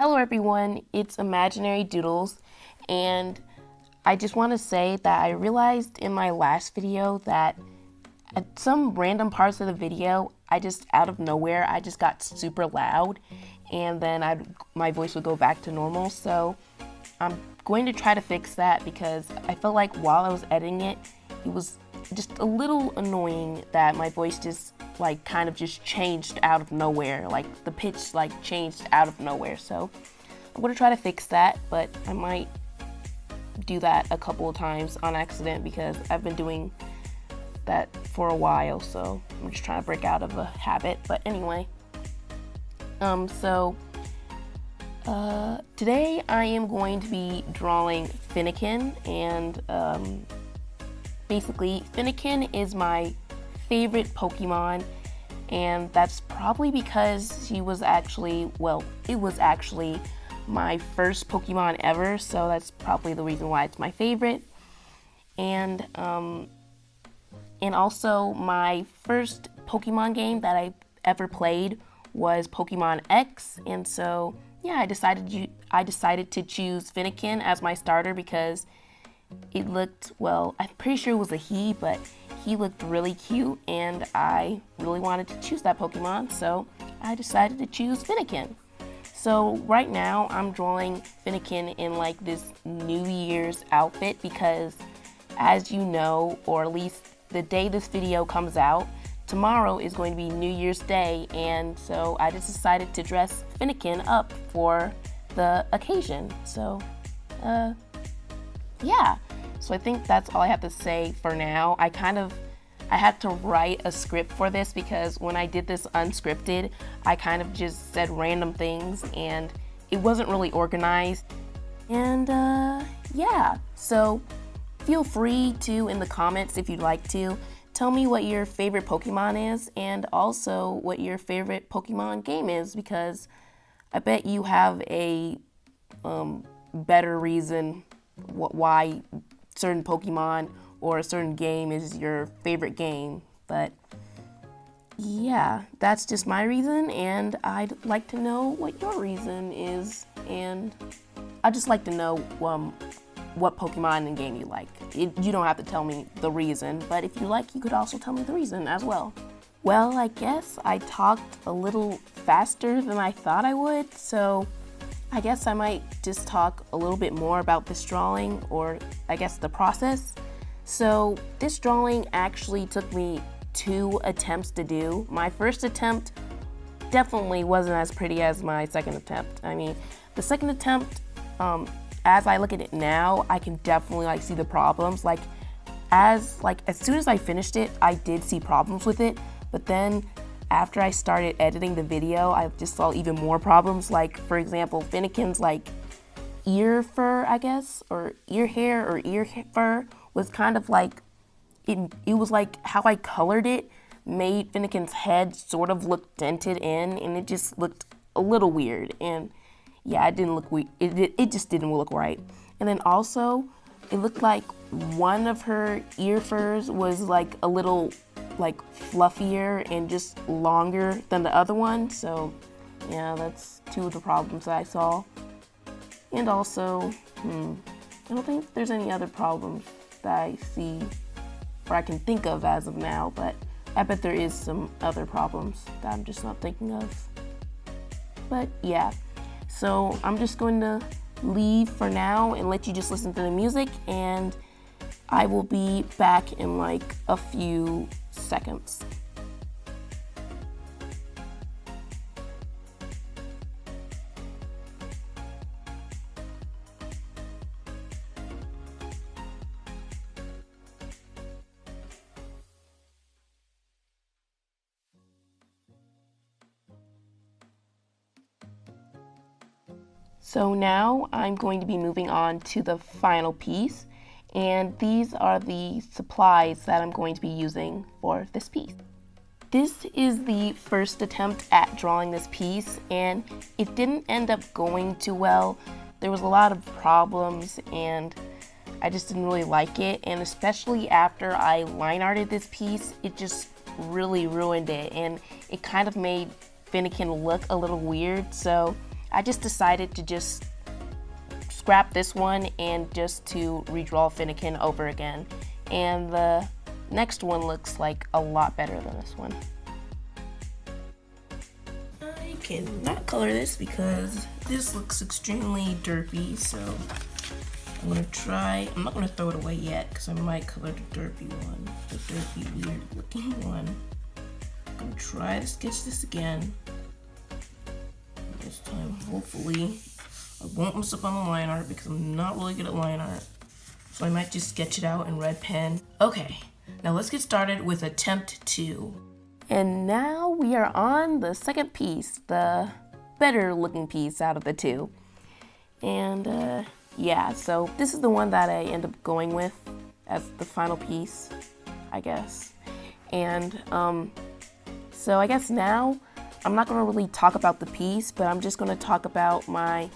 Hello everyone, it's Imaginary Doodles, and I just want to say that I realized in my last video that at some random parts of the video, I just out of nowhere, I just got super loud, and then my voice would go back to normal. So I'm going to try to fix that because I felt like while I was editing it, it was just a little annoying that my voice just kind of just changed out of nowhere, like the pitch changed out of nowhere. So I'm gonna try to fix that, but I might do that a couple of times on accident because I've been doing that for a while, so I'm just trying to break out of a habit. But anyway, today I am going to be drawing Finnegan, and basically Finnegan is my favorite Pokemon, and that's probably because it was actually my first Pokemon ever, so that's probably the reason why it's my favorite. And also my first Pokemon game that I ever played was Pokemon X, and so yeah, I decided to choose Finnegan as my starter because it looked, well, I'm pretty sure it was a he, but he looked really cute and I really wanted to choose that Pokemon, so I decided to choose Finnegan. So right now I'm drawing Finnegan in this New Year's outfit because, as you know, or at least the day this video comes out, tomorrow is going to be New Year's Day, and so I just decided to dress Finnegan up for the occasion. So yeah, so I think that's all I have to say for now. I had to write a script for this because when I did this unscripted, I kind of just said random things and it wasn't really organized. And yeah, so feel free to, in the comments if you'd like to, tell me what your favorite Pokemon is and also what your favorite Pokemon game is, because I bet you have a better reason why certain Pokemon or a certain game is your favorite game. But yeah, that's just my reason, and I'd like to know what your reason is, and I'd just like to know what Pokemon and game you like. You don't have to tell me the reason, but if you like, you could also tell me the reason as well. Well, I guess I talked a little faster than I thought I would, so I guess I might just talk a little bit more about this drawing, or I guess the process. So this drawing actually took me 2 attempts to do. My first attempt definitely wasn't as pretty as my second attempt. I mean, the second attempt, as I look at it now, I can definitely see the problems. As soon as I finished it, I did see problems with it, but then after I started editing the video, I just saw even more problems. For example, Finnegan's ear fur, I guess, or ear hair or ear fur was kind of it was how I colored it made Finnegan's head sort of look dented in, and it just looked a little weird. And yeah, it didn't look it just didn't look right. And then also, it looked like one of her ear furs was a little fluffier and just longer than the other one. So yeah, that's 2 of the problems that I saw. And also, I don't think there's any other problems that I see or I can think of as of now, but I bet there is some other problems that I'm just not thinking of. But yeah, so I'm just going to leave for now and let you just listen to the music, and I will be back in a few seconds. So now I'm going to be moving on to the final piece, and these are the supplies that I'm going to be using for this piece. This is the first attempt at drawing this piece, and it didn't end up going too well. There was a lot of problems, and I just didn't really like it, and especially after I line arted this piece, it just really ruined it, and it kind of made Finnegan look a little weird, so I just decided to just scrap this one and just to redraw Finnegan over again. And the next one looks like a lot better than this one. I cannot color this because this looks extremely derpy, so I'm gonna try. I'm not gonna throw it away yet because I might color the derpy one, the derpy weird looking one. I'm gonna try to sketch this again. This time, hopefully, I won't mess up on the line art because I'm not really good at line art. So I might just sketch it out in red pen. Okay, now let's get started with attempt 2. And now we are on the second piece, the better looking piece out of the two. And yeah, so this is the one that I end up going with as the final piece, I guess. And so I guess now I'm not gonna really talk about the piece, but I'm just gonna talk about my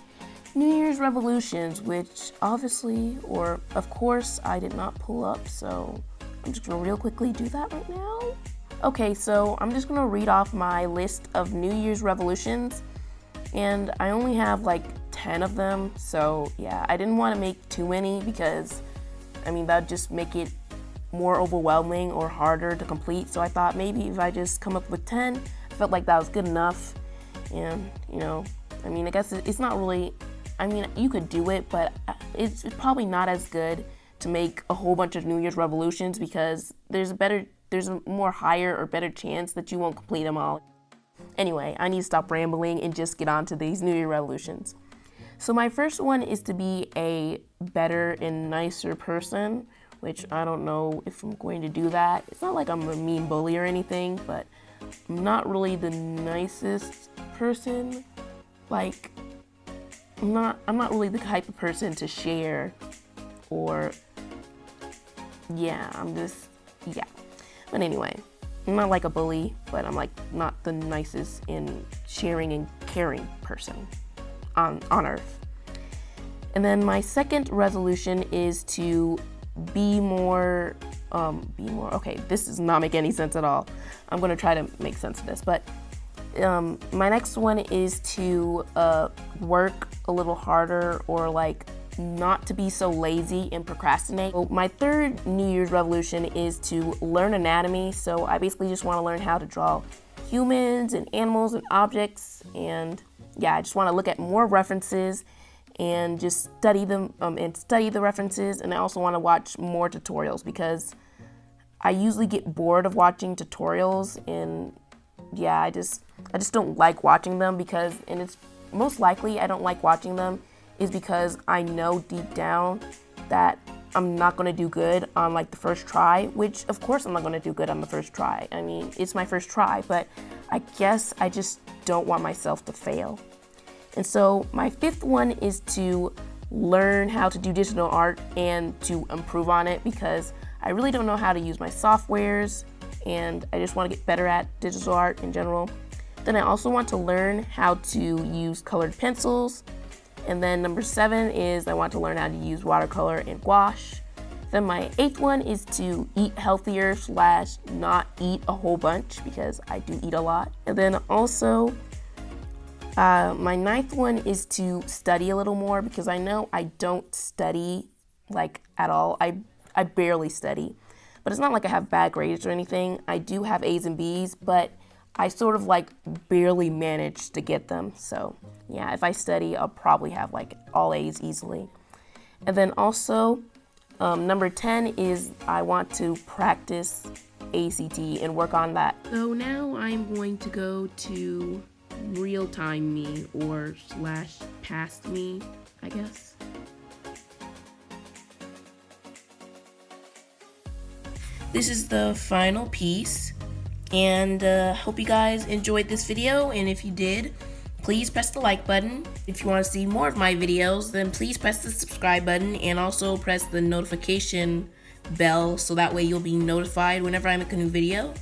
New Year's resolutions, which obviously, or of course, I did not pull up, so I'm just gonna real quickly do that right now. Okay, so I'm just gonna read off my list of New Year's resolutions, and I only have like 10 of them, so yeah, I didn't want to make too many because, I mean, that'd just make it more overwhelming or harder to complete, so I thought maybe if I just come up with 10, I felt like that was good enough. And, you know, I mean, I guess it's not really, I mean, you could do it, but it's probably not as good to make a whole bunch of New Year's resolutions because there's a more higher or better chance that you won't complete them all. Anyway, I need to stop rambling and just get on to these New Year resolutions. So my first one is to be a better and nicer person, which I don't know if I'm going to do that. It's not like I'm a mean bully or anything, but I'm not really the nicest person. Like, I'm not really the type of person to share, or yeah, yeah. But anyway, I'm not like a bully, but I'm like not the nicest and sharing and caring person on earth. And then my second resolution is to be more, okay, this does not make any sense at all. I'm gonna try to make sense of this, but my next one is to work a little harder, or like not to be so lazy and procrastinate. So my third New Year's resolution is to learn anatomy. So I basically just want to learn how to draw humans and animals and objects, and yeah, I just want to look at more references and just study them and study the references. And I also want to watch more tutorials because I usually get bored of watching tutorials, and yeah, I just don't like watching them because, and it's most likely I don't like watching them is because I know deep down that I'm not going to do good on like the first try, which of course I'm not going to do good on the first try. I mean, it's my first try, but I guess I just don't want myself to fail. And so my fifth one is to learn how to do digital art and to improve on it because I really don't know how to use my softwares, and I just want to get better at digital art in general. Then I also want to learn how to use colored pencils. And then number 7 is I want to learn how to use watercolor and gouache. Then my 8th one is to eat healthier / not eat a whole bunch because I do eat a lot. And then also my 9th one is to study a little more because I know I don't study like at all. I barely study, but it's not like I have bad grades or anything. I do have A's and B's, but I sort of like barely manage to get them. So yeah, if I study, I'll probably have like all A's easily. And then also number 10 is I want to practice ACT and work on that. So now I'm going to go to real-time me or / past me, I guess. This is the final piece. And hope you guys enjoyed this video, and if you did, please press the like button. If you want to see more of my videos, then please press the subscribe button and also press the notification bell so that way you'll be notified whenever I make a new video.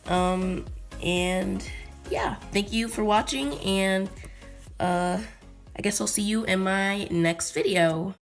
And yeah, thank you for watching, and I guess I'll see you in my next video.